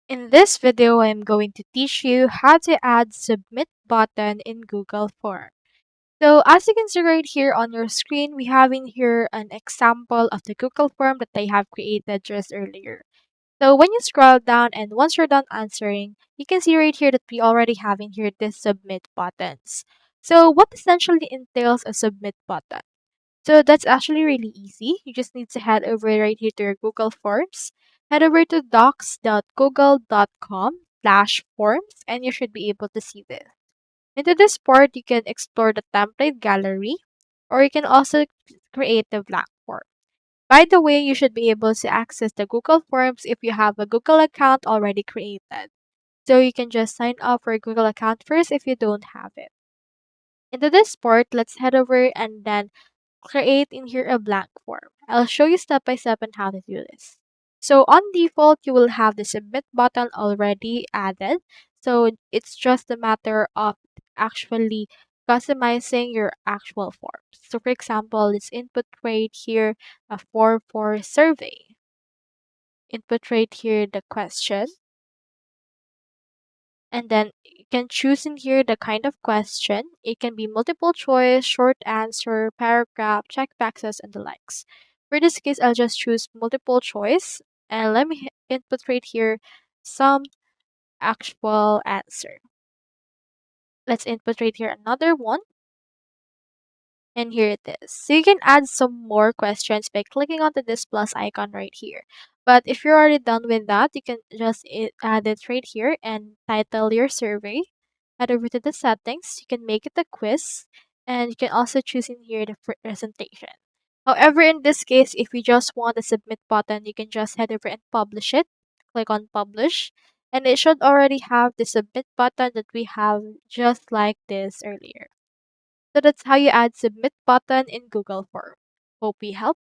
In this video, I'm going to teach you how to add submit button in Google Form. So as you can see right here on your screen, we have in here an example of the Google form that I have created just earlier. So when you scroll down and once you're done answering, you can see right here that we already have in here this submit buttons. So what essentially entails a submit button? So that's actually really easy. You just need to head over right here to your Google Forms. Head over to docs.google.com/forms and you should be able to see this. Into this part, you can explore the template gallery or you can also create a blank form. By the way, you should be able to access the Google Forms if you have a Google account already created. So you can just sign up for a Google account first if you don't have it. Into this part, let's head over and then create in here a blank form. I'll show you step by step on how to do this. So on default, you will have the submit button already added. So it's just a matter of actually customizing your actual forms. So for example, let's input right here a form for survey. Input right here the question. And then you can choose in here the kind of question. It can be multiple choice, short answer, paragraph, check boxes, and the likes. For this case, I'll just choose multiple choice and let me input right here some actual answer. Let's input right here another one. And here it is. So you can add some more questions by clicking onto this plus icon right here. But if you're already done with that, you can just add it right here and title your survey. Head over to the settings. You can make it a quiz. And you can also choose in here the presentation. However, in this case, if you just want a submit button, you can just head over and publish it. Click on publish. And it should already have the submit button that we have just like this earlier. So that's how you add submit button in Google Form. Hope we helped.